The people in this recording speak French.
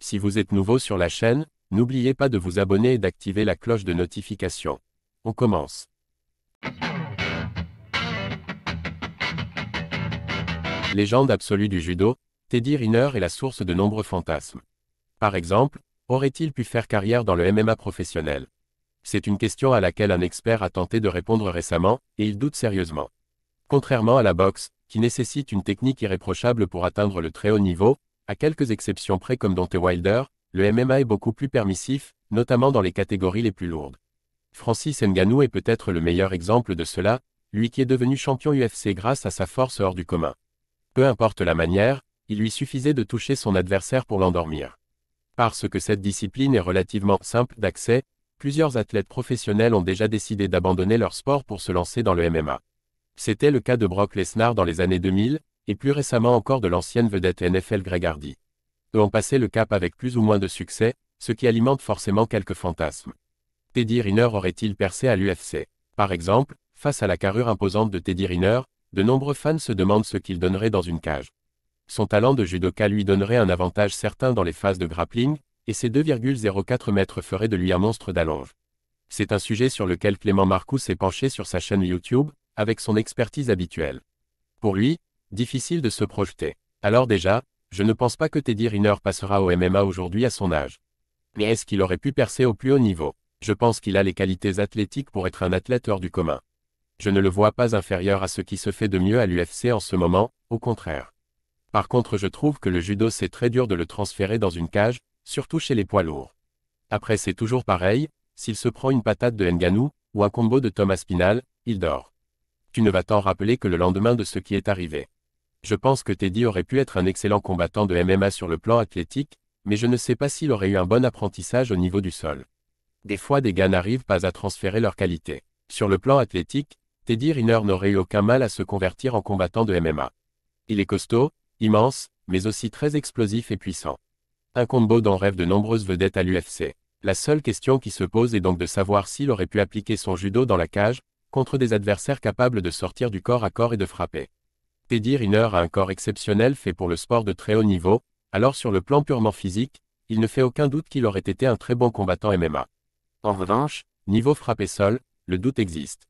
Si vous êtes nouveau sur la chaîne, n'oubliez pas de vous abonner et d'activer la cloche de notification. On commence. Légende absolue du judo, Teddy Riner est la source de nombreux fantasmes. Par exemple, aurait-il pu faire carrière dans le MMA professionnel? C'est une question à laquelle un expert a tenté de répondre récemment, et il doute sérieusement. Contrairement à la boxe, qui nécessite une technique irréprochable pour atteindre le très haut niveau, à quelques exceptions près comme Deontay Wilder, le MMA est beaucoup plus permissif, notamment dans les catégories les plus lourdes. Francis Ngannou est peut-être le meilleur exemple de cela, lui qui est devenu champion UFC grâce à sa force hors du commun. Peu importe la manière, il lui suffisait de toucher son adversaire pour l'endormir. Parce que cette discipline est relativement simple d'accès, plusieurs athlètes professionnels ont déjà décidé d'abandonner leur sport pour se lancer dans le MMA. C'était le cas de Brock Lesnar dans les années 2000, et plus récemment encore de l'ancienne vedette NFL Greg Hardy. Eux ont passé le cap avec plus ou moins de succès, ce qui alimente forcément quelques fantasmes. Teddy Riner aurait-il percé à l'UFC? Par exemple, face à la carrure imposante de Teddy Riner, de nombreux fans se demandent ce qu'il donnerait dans une cage. Son talent de judoka lui donnerait un avantage certain dans les phases de grappling, et ses 2,04 mètres feraient de lui un monstre d'allonge. C'est un sujet sur lequel Clément Marcoux s'est penché sur sa chaîne YouTube, avec son expertise habituelle. Pour lui, difficile de se projeter. Alors déjà, je ne pense pas que Teddy Riner passera au MMA aujourd'hui à son âge. Mais est-ce qu'il aurait pu percer au plus haut niveau? Je pense qu'il a les qualités athlétiques pour être un athlète hors du commun. Je ne le vois pas inférieur à ce qui se fait de mieux à l'UFC en ce moment, au contraire. Par contre, je trouve que le judo c'est très dur de le transférer dans une cage, surtout chez les poids lourds. Après c'est toujours pareil, s'il se prend une patate de Ngannou, ou un combo de Thomas Spinal, il dort. Tu ne vas t'en rappeler que le lendemain de ce qui est arrivé. Je pense que Teddy aurait pu être un excellent combattant de MMA sur le plan athlétique, mais je ne sais pas s'il aurait eu un bon apprentissage au niveau du sol. Des fois des gars n'arrivent pas à transférer leurs qualités. Sur le plan athlétique, Teddy Riner n'aurait eu aucun mal à se convertir en combattant de MMA. Il est costaud, immense, mais aussi très explosif et puissant. Un combo dont rêvent de nombreuses vedettes à l'UFC. La seule question qui se pose est donc de savoir s'il aurait pu appliquer son judo dans la cage, contre des adversaires capables de sortir du corps à corps et de frapper. Teddy Riner a un corps exceptionnel fait pour le sport de très haut niveau, alors sur le plan purement physique, il ne fait aucun doute qu'il aurait été un très bon combattant MMA. En revanche, niveau frappe et sol, le doute existe.